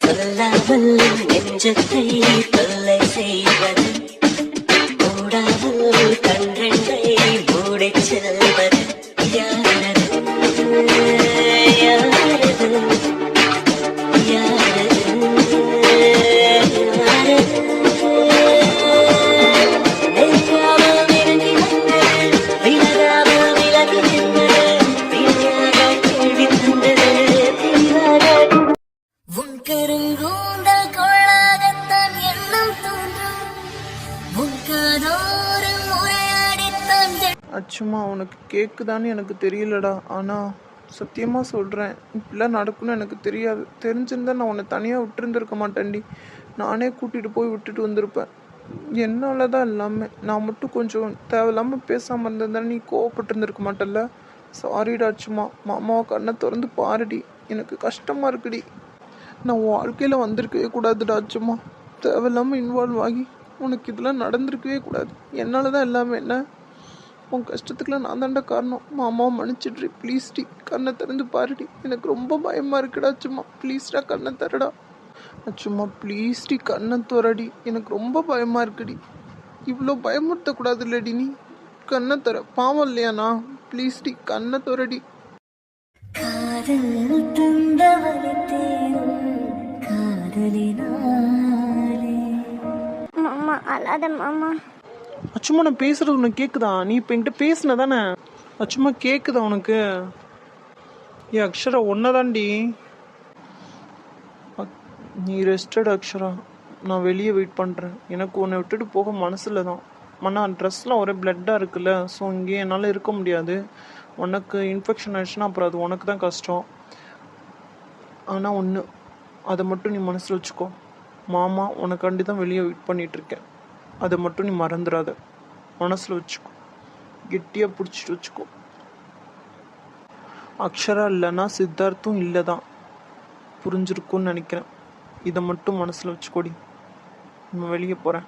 சொல்லாமல் நெஞ்சத்தை தொல்லை செய்வது, மூடாமல் கண்ரெண்டை மூடிச் செல்வது யாரது யாரது யாரது யாரது? நெருங்காமல் நெருங்கி வந்தது, விலகாமல் விலகி நின்றது, விளையாட கேள்வி தந்தது தீராத. உன் கருங்கூந்தல் கொள்ளாகத்தான் எண்ணம் தோன்றும், உன் காதோறு முறையாடித்தான் அச்சுமா உனக்கு கேட்குதான்னு எனக்கு தெரியலடா. ஆனால் சத்தியமாக சொல்கிறேன், இப்படிலாம் நடக்கும்னு எனக்கு தெரியாது. தெரிஞ்சிருந்தா நான் உன்னை தனியாக விட்டுருந்துருக்க மாட்டேன்டி. நானே கூட்டிகிட்டு போய் விட்டுட்டு வந்திருப்பேன். என்னால் தான் எல்லாமே. நான் மட்டும் கொஞ்சம் தேவையில்லாமல் பேசாமல் இருந்திருந்தேன், நீ கோவப்பட்டு இருந்திருக்க மாட்டேல்ல. சாரிடா அச்சுமா. மாமாவை கண்ணை திறந்து பாருடி, எனக்கு கஷ்டமாக இருக்குடி. நான் உன் வாழ்க்கையில் வந்திருக்கவே கூடாதுடா அச்சுமா. தேவையில்லாமல் இன்வால்வ் ஆகி உனக்கு இதெல்லாம் நடந்திருக்கவே கூடாது. என்னால் தான் எல்லாமே. என்ன உன் கஷ்டத்துக்குலாம் நான் தாண்டா காரணம். மாமாவை மன்னிச்சிட்ரி ப்ளீஸ்டி. கண்ணை திறந்து பாருடி, எனக்கு ரொம்ப பயமாக இருக்குடா அச்சுமா. ப்ளீஸ்டா கண்ணை தரடா அச்சுமா. ப்ளீஸ்டி கண்ணை துறடி, எனக்கு ரொம்ப பயமாக இருக்குடி. இவ்வளோ பயமுறுத்தக்கூடாது இல்லடி நீ. கண்ணை தர பாவம் இல்லையாண்ணா? ப்ளீஸ்டி கண்ணை துறடி. காதல் தந்தவரை தேரும் காதலினாலே. மாமா அழாத மாமா. அச்சுமா நான் பேசுறது உனக்கு கேட்குதா? நீ இப்போ என்கிட்ட பேசுன தானே? அச்சுமா கேட்குதா உனக்கு? ஏ அக்ஷரா ஒன்னதாண்டி. நீ ரெஸ்டட் அக்ஷரா. நான் வெளியே வெயிட் பண்ணுறேன். எனக்கு உன்னை விட்டுட்டு போக மனசில் தான். ஆனால் ட்ரெஸ்லாம் ஒரே பிளட்டாக இருக்குல்ல, ஸோ இங்கே என்னால் இருக்க முடியாது. உனக்கு இன்ஃபெக்ஷன் ஆயிடுச்சுன்னா அப்புறம் அது உனக்கு தான் கஷ்டம். ஆனால் ஒன்று, அதை மட்டும் நீ மனசில் வச்சுக்கோ. மாமா உனக்காண்டி தான் வெளியே வெயிட் பண்ணிகிட்ருக்கேன். அதை மட்டும் நீ மறந்துடாத. மனசில் வச்சுக்கோ, கெட்டியாக பிடிச்சிட்டு வச்சுக்கோ. அக்ஷரா இல்லைன்னா சித்தார்த்தும் இல்லை தான். புரிஞ்சிருக்கும்னு நினைக்கிறேன். இதை மட்டும் மனசில் வச்சுக்கோடி. நம்ம வெளியே போகிறேன்.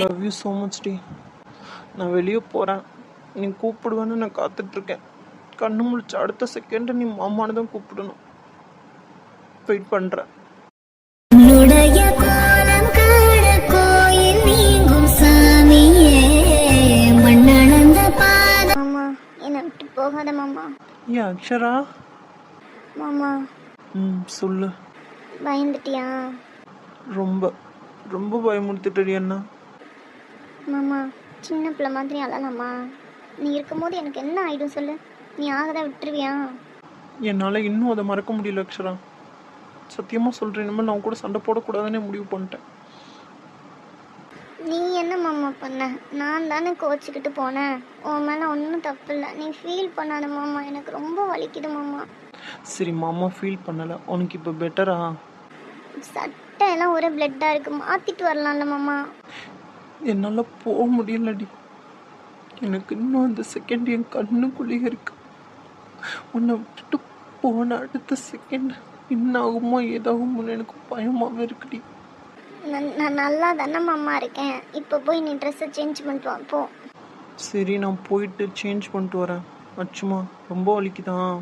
லவ் யூ ஸோ மச் டி. நான் வெளியே போகிறேன். நீ கூப்பிடுவேன்னு நான் காத்துட்ருக்கேன். கண்ணு முழிச்சு அடுத்த செகண்ட் நீ மாமானு தான் கூப்பிடணும். வெயிட் பண்ணுறேன். மாமா என்னை விட்டு போகாத மாமா. ஏன் அக்ஷரா? மாமா சொல்லு. பயந்துட்டியா? ரொம்ப ரொம்ப பயமுறுத்திட்டடி அண்ணா. மாமா சின்ன பிள்ளை மாதிரி அழலாமா? நீ இருக்கும்போது எனக்கு என்ன ஆயிடும் சொல்லு? நீ ஆகதான் விட்டுருவியா? என்னால் இன்னும் அதை மறக்க முடியல அக்ஷரா. சத்தியமாக சொல்கிறேன், இனிமேல் நான் கூட சண்டை போடக்கூடாதுன்னு முடிவு பண்ணிட்டேன். நீ என்ன மாமா பண்ண? நான் தானே கோச்சிக்கிட்டு போனேன். உன் மேலே ஒன்றும் தப்பு இல்லை. நீ ஃபீல் பண்ணாத மாமா. எனக்கு ரொம்ப வலிக்குது மாமா. சரி மாமா ஃபீல் பண்ணலை. உனக்கு இப்போ பெட்டரா? சட்டை எல்லாம் ஒரே பிளட்டாக இருக்குது. மாற்றிட்டு வரலாம்ல மாமா? என்னால் போக முடியலடி. எனக்கு இன்னும் அந்த செகண்ட் என் கண்ணுக்குள்ளேயே இருக்கு. உன்னை விட்டுட்டு போன அடுத்த செகண்ட் என்ன ஆகுமோ ஏதாகுமோன்னு எனக்கு பயமாகவே இருக்குடி. நான் நல்லா தானே மாமா இருக்கேன். இப்போ போய் நீ ட்ரெஸ்ஸை சேஞ்ச் பண்ணிட்டு வா போ. சரி நான் போயிட்டு சேஞ்ச் பண்ணிட்டு வரேன். அச்சுமா ரொம்ப வலிக்குதான்?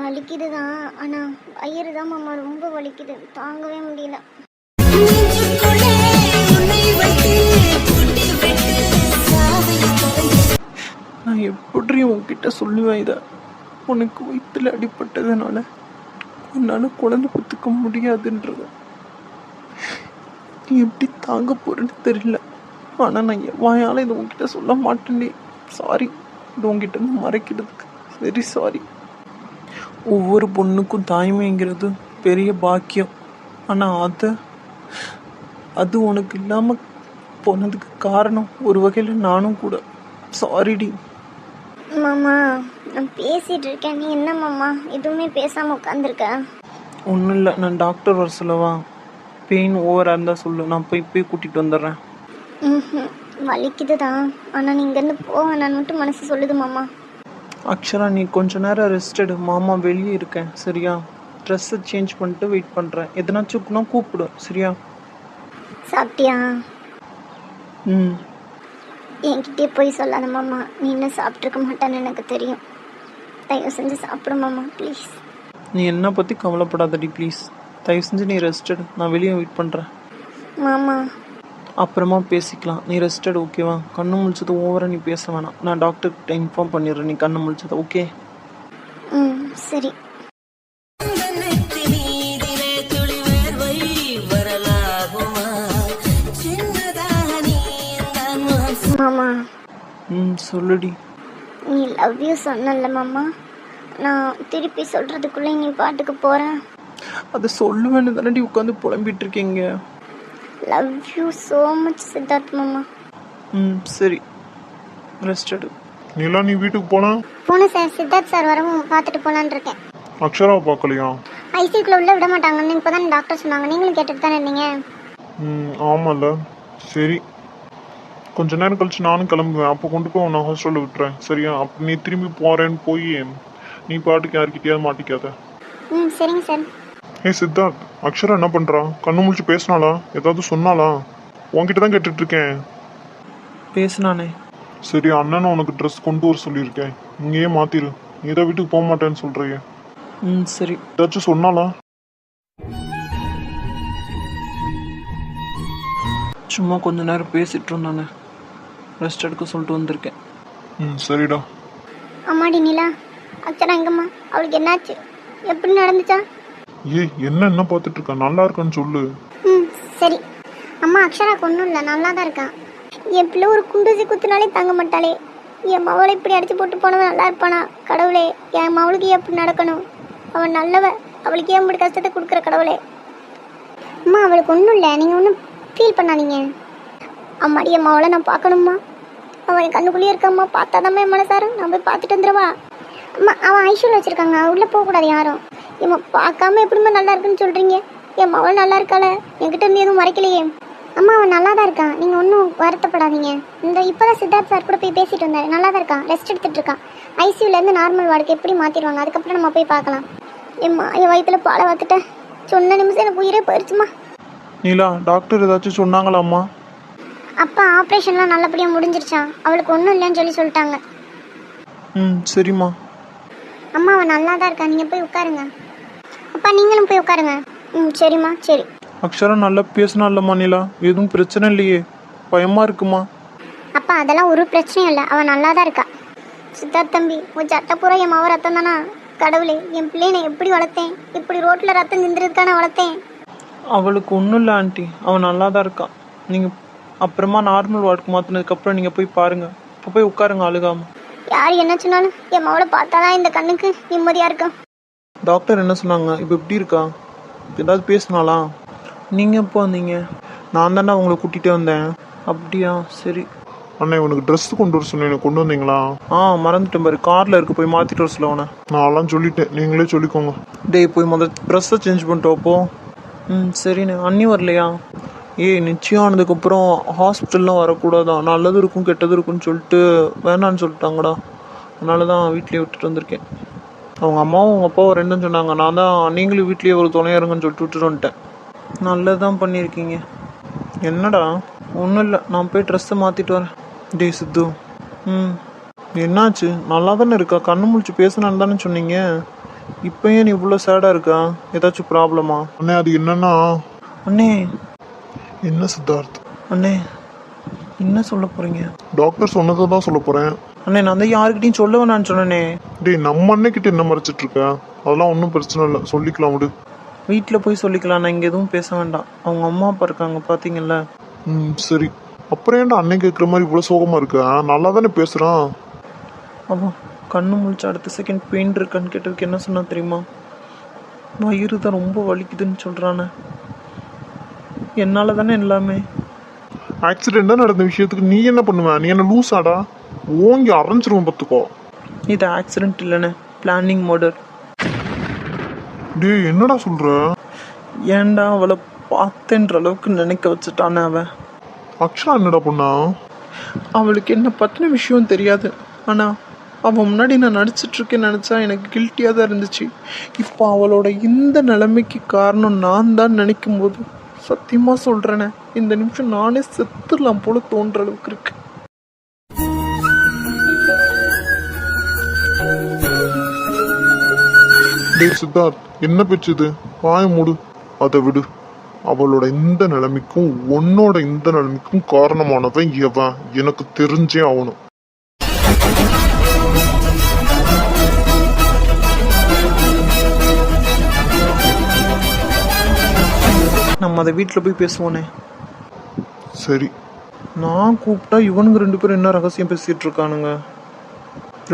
வலிக்குது தான், ஆனால் வயிறு தான் மாமா ரொம்ப வலிக்குது. தாங்கவே முடியல. நான் எப்படி உன்கிட்ட சொல்லுவேன் இதை? உனக்கு வயிற்றுல அடிப்பட்டதுனால உன்னால் குழந்தை பெற்றுக்க முடியாதுன்றது நீ எப்படி தாங்க போறேன்னு தெரியல. ஆனால் நான் வாயால் இதை உன்கிட்ட சொல்ல மாட்டேன்டி. சாரி, இது உன்கிட்ட இருந்து மறைக்கிறதுக்கு வெரி சாரி. ஒவ்வொரு பொண்ணுக்கும் தாய்மைங்கிறது பெரிய பாக்கியம். ஆனால் அது உனக்கு இல்லாமல் போனதுக்கு காரணம் ஒரு வகையில் நானும் கூட. சாரிடி. மாமா நான் பேசிட்டு இருக்கேன். நீ என்ன மாமா எதுவுமே பேசாமல் உட்காந்துருக்க? ஒன்றும் இல்லை, நான் டாக்டர் வர சொல்லவா? பெயின் ஓவராக இருந்தால் சொல்லு, நான் போய் கூட்டிகிட்டு வந்துடுறேன். வலிக்குது தான், ஆனால் நீ இங்கேருந்து போவேணான்னு மட்டும் மனசு சொல்லுது மாமா. அக்ஷரா நீ கொஞ்ச நேரம் ரெஸ்ட் எடு. மாமா வெளியே இருக்கேன் சரியா? ட்ரெஸ்ஸை சேஞ்ச் பண்ணிட்டு வெயிட் பண்ணுறேன். எதனாச்சும் கூப்பிடு சரியா? சாப்பிட்டியா? என்கிட்டயே போய் சொல்லாத மாமா. நீ இன்னும் சாப்பிட்ருக்க மாட்டான்னு எனக்கு தெரியும். தயவு செஞ்சு சாப்பிடு மாமா ப்ளீஸ். நீ என்னை பற்றி கவலைப்படாதடி ப்ளீஸ். தயவு செஞ்சு நீ ரெஸ்ட் எடு. நான் வெளியே வெயிட் பண்ணுறேன். மாமா அப்புறமா பேசிக்கலாம். நீ ரெஸ்ட் எடு ஓகேவா? கண்ணு முழிச்சது ஓவராக நீ பேச வேணாம். நான் டாக்டர்கிட்ட இன்ஃபார்ம் பண்ணிடுறேன் நீ கண்ணு முழிச்சது. ஓகே? ம் சரி. நீதிலே துளி வேர்வை வரலாகுமா சின்னதாக நீ தான் முகம் மாமா சொல்லுடி. நீ லவ் யூ சொன்னல மாமா. நான் திருப்பி சொல்கிறதுக்குள்ளே நீ பாட்டுக்கு போகிறேன். அதை சொல்லுவேன்னு தானடி உட்காந்து புலம்பிட்டு இருக்கீங்க. Love you so much Siddharth மாமா. சரி ரெஸ்ட் எடு. நீலா நீ வீட்டுக்கு போனா போன சார் சித்தார்த் சார் வரவும் பார்த்துட்டு போகலான்னு இருக்கேன். அக்ஷராவை பார்க்கலையா? ஐசியூக்குள்ள உள்ள விட மாட்டாங்கன்னு இப்போ தான் டாக்டர் சொன்னாங்க. நீங்களும் கேட்டுட்டு தானே இருந்தீங்க. ஆமாம்ல. சரி கொஞ்ச நேரம் கழிச்சு நானும் கிளம்புவேன். அப்போ கொண்டு போய் உன்னை ஹாஸ்டலில் விட்டுறேன் சரியா? அப்போ நீ திரும்பி போகிறேன்னு போய் நீ பாட்டுக்கு யார்கிட்டயாவது மாட்டிக்காத. சரிங்க சார். சித்தார்த், அக்ஷரா என்ன பண்ணுறா? கண்ணு முழிச்சு பேசினாளா? ஏதாவது சொன்னாளா? உன்கிட்ட தான் கேட்டுட்டு இருக்கேன். பேசுனானே. சரி அண்ணனும் உனக்கு ட்ரெஸ் கொண்டு வர சொல்லியிருக்கேன். இங்கேயே மாற்றிடு. நீ தான் வீட்டுக்கு போக மாட்டேன்னு சொல்கிறியே. சரி. ஏதாச்சும் சொன்னாளா? சும்மா கொஞ்ச நேரம் பேசிட்டு இருந்தானே. ரெஸ்ட் எடுக்க சொல்லிட்டு வந்திருக்கேன். சரிடா. அம்மாடி நிலா, அக்ஷரா எங்கம்மா? அவளுக்கு என்னாச்சு? எப்படி நடந்துச்சா? என்ன பார்த்துட்டு இருக்கா? நல்லா இருக்கான்னு சொல்லு. சரி அம்மா. அக்ஷராக்கு ஒன்றும் இல்லை, நல்லா தான் இருக்கான். என் பிள்ளை ஒரு குண்டூசி குத்துனாலே தாங்க மாட்டாளே. என் மவளை இப்படி அடிச்சு போட்டு போனவன் நல்லா இருப்பானா? கடவுளே, என் மவளுக்கு எப்படி நடக்கணும்? அவன் நல்லவ, அவளுக்கு ஏன் இப்படி கஷ்டத்தை கொடுக்குற கடவுளே. அம்மா அவளுக்கு ஒன்றும் இல்லை, நீங்கள் ஒன்றும் ஃபீல் பண்ணாதீங்க. அம்மாடி என் மவளை நான் பார்க்கணும்மா. அவன் என் கண்ணுக்குள்ளேயே இருக்காம்மா. பார்த்தாதாம்மா என் மனசாரு. நான் போய் பார்த்துட்டு வந்துடுவா. அம்மா அவன் ஐஷூவில் வச்சுருக்காங்க, உள்ளே போகக்கூடாது யாரும். இம்மா பார்க்காம எப்படிம்மா நல்லா இருக்குன்னு சொல்கிறீங்க? என் மவள் நல்லா இருக்காள, என்கிட்ட இருந்து எதுவும் மறைக்கலையே. அம்மா அவன் நல்லா தான் இருக்கான், நீங்கள் ஒன்றும் வருத்தப்படாதீங்க. இந்த இப்போ தான் சித்தார்த் சார் கூட போய் பேசிட்டு வந்தார். நல்லா தான் இருக்கான், ரெஸ்ட் எடுத்துகிட்டு இருக்கான். ஐசியூலேருந்து நார்மல் வார்டுக்கு எப்படி மாற்றிடுவாங்க, அதுக்கப்புறம் நம்ம போய் பார்க்கலாம். எம்மா என் வயிற்றுல பாலை பார்த்துட்டேன். சொன்ன நிமிஷம் எனக்கு உயிரே போயிடுச்சுமா. நீலா, டாக்டர் ஏதாச்சும் சொன்னாங்களாம்மா? அப்பா ஆப்ரேஷன்லாம் நல்லபடியாக முடிஞ்சிருச்சான். அவளுக்கு ஒன்றும் இல்லைன்னு சொல்லிட்டாங்க. சரிம்மா. அம்மா அவன் நல்லா தான் இருக்கா, நீங்கள் போய் உட்காருங்க. அப்பா நீங்களும் போய் உட்காருங்க. சரிம்மா சரி. அக்ஷரா நல்லா பேசினாலம்மா நீலா, எதுவும் பிரச்சனை இல்லையே? பயமா இருக்குமா? அப்பா அதெல்லாம் ஒரு பிரச்சனையும் இல்லை, அவன் நல்லா தான் இருக்கா. சித்தார்த் தம்பி, உன் சட்டப்பூரா என் மாவ ரத்தம் தானா? கடவுளே, என் பிள்ளையை நான் எப்படி வளர்த்தேன்? இப்படி ரோட்டில் ரத்தம் சிந்துறதுக்கான வளர்த்தேன். அவளுக்கு ஒன்றும் இல்லை ஆண்டி, அவன் நல்லா தான் இருக்கான். நீங்கள் அப்புறமா நார்மல் வார்டுக்கு மாற்றினதுக்கப்புறம் நீங்கள் போய் பாருங்கள். இப்போ போய் உட்காருங்க அழுகாமல். யார் என்ன சொன்னாலும் என் மாவளை பார்த்தாதான் இந்த கண்ணுக்கு நிம்மதியாக இருக்கும். டாக்டர் என்ன சொன்னாங்க? இப்போ எப்படி இருக்கா? ஏதாவது பேசினாலா? நீங்கள் எப்போ வந்தீங்க? நான் தானே உங்களை கூட்டிகிட்டே வந்தேன். அப்படியா? சரி. அண்ணா உனக்கு ட்ரெஸ் கொண்டு வர சொன்னேன், கொண்டு வந்தீங்களா? மறந்துட்டேன் பாரு, காரில் இருக்கு, போய் மாற்றிட்டு வர சொல்ல உன. நான்லாம் சொல்லிட்டேன், நீங்களே சொல்லிக்கோங்க. டேய் போய் முதல் ட்ரெஸ்ஸை சேஞ்ச் பண்ணிட்டு அப்போ. சரிண்ணே. அண்ணி வரலையா? நிச்சயம் ஆனதுக்கப்புறம் ஹாஸ்பிட்டல்லாம் வரக்கூடாதான், நல்லது இருக்கும் கெட்டது இருக்குன்னு சொல்லிட்டு வேணான்னு சொல்லிட்டாங்கடா. அதனால தான் வீட்லேயே விட்டுட்டு வந்திருக்கேன். அவங்க அம்மாவும் அவங்க அப்பாவும் ரெண்டும் சொன்னாங்க. நான் தான் நீங்களும் வீட்லேயே ஒரு துணையாக இருங்கன்னு சொல்லிட்டு விட்டுட்டு வந்துட்டேன். நல்லது தான் பண்ணியிருக்கீங்க. என்னடா? ஒன்றும் இல்லை, நான் போய் ட்ரெஸ்ஸை மாற்றிட்டு வரேன். டேய் சித்து, என்னாச்சு? நல்லா தானே இருக்கா? கண்ணு முழிச்சு பேசினான்னு தானே சொன்னீங்க. இப்போ ஏன் நீ இவ்வளோ சேடாக இருக்கா? ஏதாச்சும் ப்ராப்ளமா? அண்ணே அது என்னன்னா. அண்ணே. என்ன சித்தார்த்? அண்ணே என்ன சொல்ல போகிறீங்க? டாக்டர் சொன்னதை தான் சொல்ல போகிறேன். அண்ணே நான் தான் யாருக்கிட்டையும் சொல்ல வேணான்னு சொன்னேனே. டேய் நம்ம அண்ணன்கிட்ட என்ன மறைச்சிட்டு இருக்க? அதெல்லாம் ஒன்றும் பிரச்சனை இல்லை, சொல்லிக்கலாம் விடு. வீட்டில் போய் சொல்லிக்கலாம், நான் இங்கே எதுவும் பேச வேண்டாம். அவங்க அம்மா அப்பா இருக்காங்க பார்த்தீங்கல்ல. சரி. அப்புறம் ஏன்டா அண்ணன் கேட்குற மாதிரி இவ்வளோ சோகமாக இருக்கா? நல்லா தானே பேசுகிறான். அப்போ கண்ணு முழிச்சு அடுத்த செகண்ட் பெயின் இருக்கான்னு கேட்டதுக்கு என்ன சொன்னா தெரியுமா? வயிறு தான் ரொம்ப வலிக்குதுன்னு சொல்கிறானே. என்னால் தானே எல்லாமே. ஆக்சிடெண்ட்டாக நடந்த விஷயத்துக்கு நீ என்ன பண்ணுவ? நீ என்ன லூஸாடா? ஓங்கி அரைஞ்சிருவோம் பார்த்துக்கோ. இது ஆக்சிடென்ட் இல்லைண்ணே, பிளானிங் மர்டர். டேய் என்னடா சொல்கிற? ஏன்டா அவளை பார்த்தேன்ற அளவுக்கு நினைக்க வச்சுட்டானே அவன். அக்ஷரா என்னடா பண்ணா? அவளுக்கு என்ன பற்றின விஷயம் தெரியாது. ஆனால் அவன் முன்னாடி நான் நடிச்சிட்ருக்கேன்னு நினச்சா எனக்கு கில்ட்டியாக தான் இருந்துச்சு. இப்போ அவளோட இந்த நிலைமைக்கு காரணம் நான் தான் நினைக்கும் போது சத்தியமாக சொல்கிறேனே, இந்த நிமிஷம் நானே செத்துடலாம் போல தோன்ற அளவுக்கு இருக்கு. டேய் சித்தார்த், என்ன பேச்சு இது? வாய மூடு. அதை விடு. அவளோட இந்த நிலைமைக்கும் உன்னோட இந்த நிலைமைக்கும் காரணமானவன் எவன் எனக்கு தெரிஞ்சே ஆகணும். நம்ம அதை வீட்டில் போய் பேசுவோனே. சரி, நான் கூப்பிட்டா இவனுங்க 2 பேரும் என்ன ரகசியம் பேசிகிட்டு இருக்கானுங்க.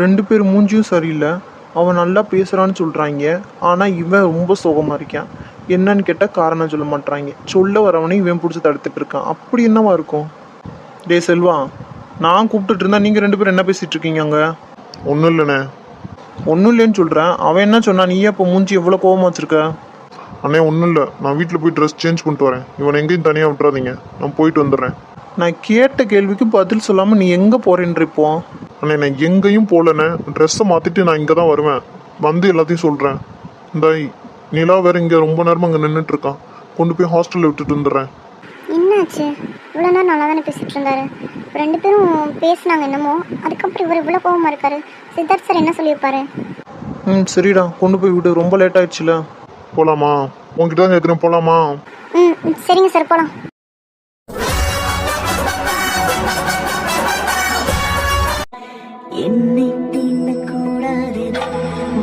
2 பேர் மூஞ்சியும் சரியில்லை. அவன் நல்லா பேசுகிறான்னு சொல்கிறாங்க, ஆனால் இவன் ரொம்ப சோகமாக இருக்கான். என்னன்னு கேட்டால் காரணம் சொல்ல மாட்றாங்க. சொல்ல வரவனே இவன் பிடிச்சி தடுத்துட்டு இருக்கான். அப்படி என்னவா இருக்கும்? டே செல்வா, நான் கூப்பிட்டுட்டு இருந்தா நீங்கள் 2 பேரும் என்ன பேசிகிட்டு இருக்கீங்க அங்கே? ஒன்றும் இல்லைண்ணே. ஒன்றும் இல்லைன்னு சொல்கிறேன். அவன் என்ன சொன்னான்? நீயே இப்போ மூஞ்சி எவ்வளோ கோவமாக வச்சுருக்க? அண்ணே ஒன்றும் இல்லை, நான் வீட்டில் போய் ட்ரெஸ் சேஞ்ச் பண்ணிட்டு வரேன். இவனை எங்கேயும் தனியாக விட்டுறாதீங்க, நான் போயிட்டு வந்துடுறேன். நான் கேட்ட கேள்விக்கு பதில் சொல்லாமல் நீ எங்கே போகிறேன்ற இப்போ? அண்ணே நான் எங்கேயும் போகலண்ணே, ட்ரெஸ்ஸை மாற்றிட்டு நான் இங்கே தான் வருவேன். வந்து எல்லாத்தையும் சொல்கிறேன். இந்த நிலா வேறு இங்கே ரொம்ப நேரமாக அங்கே நின்றுட்டு இருக்கான். கொண்டு போய் ஹாஸ்டலில் விட்டுட்டு வந்துடுறேன். என்னாச்சு? இவ்வளோ நேரம் நல்லா தானே பேசிகிட்டு இருந்தாரு. 2 பேரும் பேசினாங்க என்னமோ, அதுக்கப்புறம் இவர் இவ்வளோ கோவமாக இருக்காரு. சித்தார்த் சார் என்ன சொல்லியிருப்பாரு? சரிடா, கொண்டு போய் விடு. ரொம்ப லேட் ஆயிடுச்சுல. போகலாமா? உங்ககிட்ட தான் கேட்குறேன், போகலாமா? சரிங்க சார், போகலாம். என்னை தீண்டக்கூடாது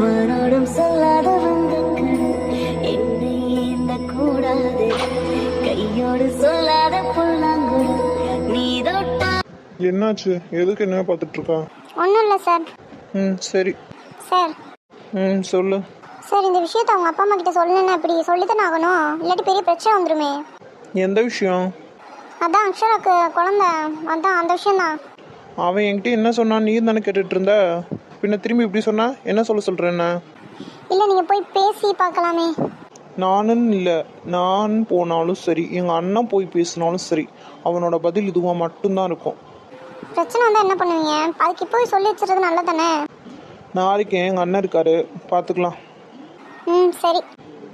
மனோடும் சொல்லாத வங்கங்கள், என்னை எண்ணக்கூடாது கையோடு சொல்லாத புல்லாங்குழல், நீ தொட்டா. என்னாச்சு? எதுக்கு என்ன பார்த்துட்டு இருக்கா? ஒன்றும் இல்லை சார். சரி. சார் சொல்லு. சார், இந்த விஷயத்தை அவங்க அப்பா அம்மா கிட்ட சொல்லணுன்னா இப்படி சொல்லித்தானே ஆகணும், இல்லாட்டி பெரிய பிரச்சனை வந்துருமே. எந்த விஷயம்? அதான் அக்ஷராக்கு குழந்தை, அதான் அந்த விஷயம்தான். அவன் என்கிட்ட என்ன சொன்னான்? நீ தானே கேட்டுட்டு இருந்த. பின்ன திரும்பி இப்படி சொன்னா என்ன சொல்கிறேன்? என்ன இல்லை, நீங்கள் போய் பேசி பார்க்கலாமே. நானும் இல்லை, நான் போனாலும் சரி, எங்கள் அண்ணன் போய் பேசினாலும் சரி, அவனோட பதில் இதுவாக மட்டும்தான் இருக்கும். பிரச்சனை வந்தால் என்ன பண்ணுவீங்க? அதுக்கு போய் சொல்லி வச்சுறது நல்லது தானே. நாளைக்கு எங்கள் அண்ணன் இருக்காரு, பார்த்துக்கலாம். சரி.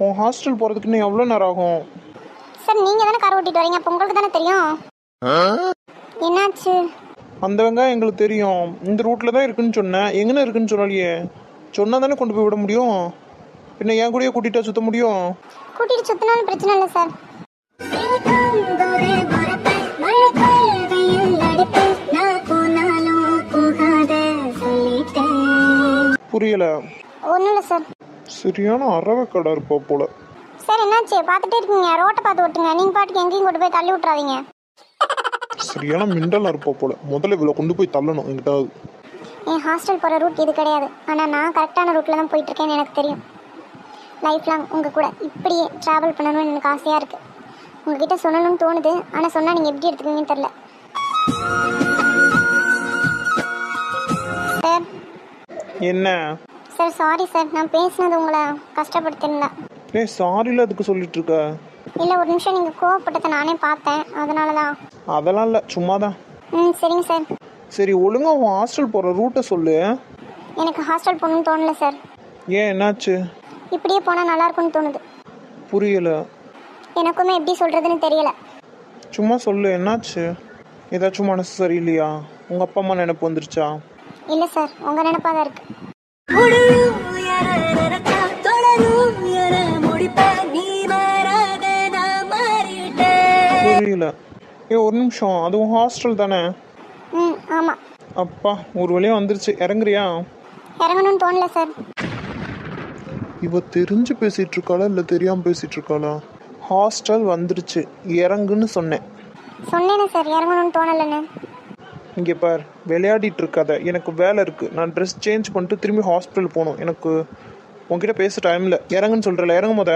உன் ஹாஸ்டல் போகிறதுக்கு இன்னும் எவ்வளோ நேரம் ஆகும்? சார், நீங்கள் தானே கார் ஓட்டிட்டு வரீங்க, அப்போ உங்களுக்கு தானே தெரியும். என்னாச்சு? அந்த வெங்காயம் எங்களுக்கு தெரியும். இந்த ரூட்டில் தான் இருக்குன்னு சொன்னேன். எங்கே இருக்குன்னு சொல்லலையே. சொன்னால் தானே கொண்டு போய் விட முடியும். பின்ன என் கூடயே கூட்டிகிட்டா சுற்ற முடியும்? கூட்டிகிட்டு சுற்றினாலும் பிரச்சனை இல்லை சார். புரியலை. ஒன்றும் இல்லை சார். சரியான அறவை கடை இருப்பா போல. சார், என்னாச்சு? பார்த்துட்டே இருக்கீங்க, ரோட்டை பார்த்து ஓட்டுங்க. நீங்கள் பாட்டுக்கு எங்கேயும் கொண்டு போய் தள்ளி விட்றாதீங்க. சரியான மிண்டலாக இருப்பா போல. முதல்ல இவ்வளோ கொண்டு போய் தள்ளணும் எங்கிட்டாவது. என் ஹாஸ்டல் போகிற ரூட் இது கிடையாது, ஆனால் நான் கரெக்டான ரூட்டில் தான் போயிட்டுருக்கேன்னு எனக்கு தெரியும். லைஃப் லாங் உங்கள் கூட இப்படியே ட்ராவல் பண்ணணும்னு எனக்கு ஆசையாக இருக்குது. உங்ககிட்ட சொல்லணும்னு தோணுது, ஆனால் சொன்னால் நீங்கள் எப்படி எடுத்துக்குவீங்கன்னு தெரில. சார். என்ன? சார், சாரி சார், நான் பேசினது உங்களை கஷ்டப்படுத்திருந்தேன். சாரியில் அதுக்கு சொல்லிட்டு இருக்க? இல்லை, ஒரு நிமிஷம் நீங்கள் கோவப்பட்டதை நானே பார்த்தேன், அதனால தான். அதெல்லாம் இல்லை, சும்மா தான். சரிங்க சார். சரி, ஒழுங்கா உன் ஹாஸ்டல் போகிற ரூட்டை சொல்லு. எனக்கு ஹாஸ்டல் போகணுன்னு தோணலை சார். ஏன், என்னாச்சு? இப்படியே போனால் நல்லா இருக்கும்னு தோணுது. புரியல. எனக்குமே எப்படி சொல்கிறதுன்னு தெரியல. சும்மா சொல்லு, என்னாச்சு? ஏதாச்சும் மனசு சரியில்லையா? உங்கள் அப்பா அம்மா நினைப்பு வந்துருச்சா? இல்லை சார், உங்கள் நினைப்பாக தான் இருக்குது. புரியல. ஒரு நிமிஷம், அது உன் ஹாஸ்டல் தானே? ஆமாம். அப்பா, ஒரு வழியாக வந்துருச்சு. இறங்குறியா? இறங்கணும்னு தோணல சார். இவ தெரிஞ்சு பேசிட்டு இருக்காளா இல்லை தெரியாமல் பேசிட்டு இருக்காளா? ஹாஸ்டல் வந்துருச்சு, இறங்குன்னு சொன்னேன். சொன்னேனே சார், இறங்கணும்னு தோணலைன்னு. இங்கே பார், விளையாடிட்டு இருக்காத. எனக்கு வேலை இருக்குது. நான் ட்ரெஸ் சேஞ்ச் பண்ணிட்டு திரும்பி ஹாஸ்பிட்டல் போகணும். எனக்கு உன்கிட்ட பேச டைம் இல்லை. இறங்குன்னு சொல்கிறல, இறங்கும் போத.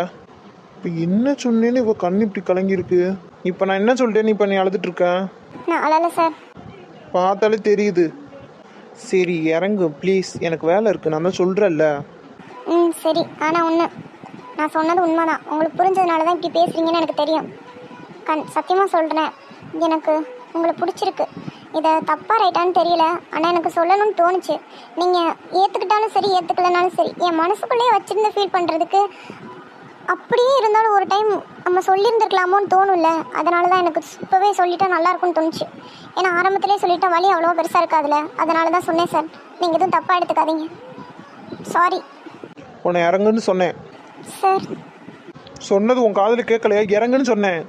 இப்போ என்ன சொன்னேன்னு இவ கண்ணு இப்படி கலங்கியிருக்கு. இப்போ நான் என்ன சொல்லிட்டேன்னு இப்போ நீ அழுதுட்டு இருக்க? நான் அழல சார். பார்த்தாலே தெரியுது. சரி இறங்கு ப்ளீஸ், எனக்கு வேலை இருக்குது. நான் தான் சொல்கிறேன்ல. சரி, ஆனால் ஒன்று, நான் சொன்னது உண்மைதான். உங்களுக்கு புரிஞ்சதுனால தான் இப்படி பேசுகிறீங்கன்னு எனக்கு தெரியும். சத்தியமாக சொல்கிறேன், எனக்கு உங்களை பிடிச்சிருக்கு. இதை தப்பாக ரைட்டான்னு தெரியல, ஆனால் எனக்கு சொல்லணும்னு தோணுச்சு. நீங்கள் ஏற்றுக்கிட்டாலும் சரி, ஏற்றுக்கலனாலும் சரி, என் மனசுக்குள்ளேயே வச்சுருந்து ஃபீல் பண்ணுறதுக்கு அப்படியே இருந்தாலும் ஒரு டைம் நம்ம சொல்லியிருந்துருக்கலாமோன்னு தோணும்ல. அதனால தான் எனக்கு இப்போவே சொல்லிட்டா நல்லாயிருக்கும்னு தோணுச்சு. ஏன்னா ஆரம்பத்திலே சொல்லிட்டா வலி அவ்வளோ பெருசாக இருக்காதுல்ல, அதனால தான் சொன்னேன் சார். நீங்கள் எதுவும் தப்பாக எடுத்துக்காதீங்க. சாரி. உன்னை இறங்குன்னு சொன்னேன். சார் சொன்னது உன் காதில் கேட்கலையா? இறங்குன்னு சொன்னேன்.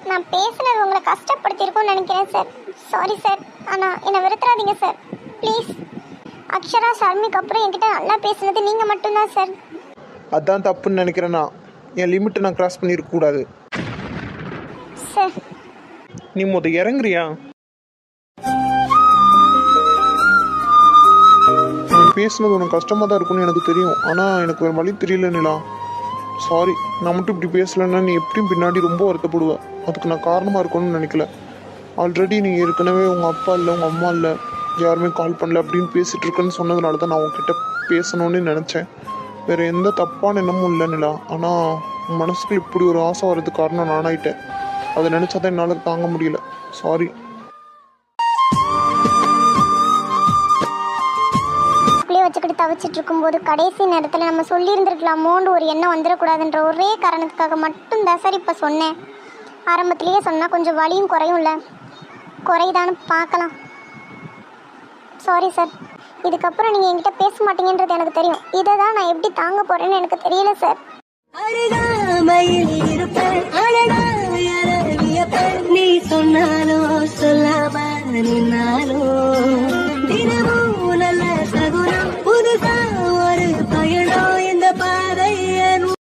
நான் பேசுனது உங்களை கஷ்டப்படுத்தியிருக்கோன்னு நினைக்கிறேன் சார். Sorry sir. ஆனால் என்னை வெறுத்துறாதீங்க சார் ப்ளீஸ். அக்ஷரா ஷர்மிக்கு அப்புறம் என்கிட்ட நல்லா பேசுனது நீங்கள் மட்டும்தான் சார். அதான் தப்புன்னு நினைக்கிறேன். நான் என் லிமிட்டை நான் கிராஸ் பண்ணியிருக்கக்கூடாது. சார் நீ இறங்குறியா? நான் பேசுனது உனக்கு கஷ்டமாக தான் இருக்கும்னு எனக்கு தெரியும். ஆனால் எனக்கு வேறு வழி தெரியல நிலா. சாரி. நான் மட்டும் இப்படி பேசலைன்னா நீ எப்படியும் பின்னாடி ரொம்ப வருத்தப்படுவ. அதுக்கு நான் காரணமாக இருக்கணும்னு நினைக்கல. ஆல்ரெடி நீ ஏற்கனவே உங்கள் அப்பா இல்லை, உங்கள் அம்மா இல்லை, யாருமே கால் பண்ணல அப்படின்னு பேசிகிட்டு இருக்கேன்னு சொன்னதுனால தான் நான் உங்ககிட்ட பேசணும்னு நினச்சேன். வேறு எந்த தப்பான எண்ணமும் இல்லை நிலா. ஆனால் உன் மனசுக்கு இப்படி ஒரு ஆசை வர்றதுக்கு காரணம் நானாயிட்டேன். அதை நினச்சா தான் என்னால் தாங்க முடியல. சாரி. வச்சுக்கிட்டு தவிச்சிட்டு இருக்கும்போது கடைசி நேரத்தில் நம்ம சொல்லியிருந்துருக்கலாமோன்னு ஒரு எண்ணம் வந்துடக்கூடாதுன்ற ஒரே காரணத்துக்காக மட்டும்தான் சார் இப்போ சொன்னேன். ஆரம்பத்திலேயே சொன்னால் கொஞ்சம் வலியும் குறையும்ல. குறைதான்னு பார்க்கலாம். Sorry sir. இதுக்கப்புறம் நீங்கள் என்கிட்ட பேச மாட்டீங்கன்றது எனக்கு தெரியும். இதை தான் நான் எப்படி தாங்க போகிறேன்னு எனக்கு தெரியல சார். நீ சொன்னாலோ சொல்லாம நின்னாலோ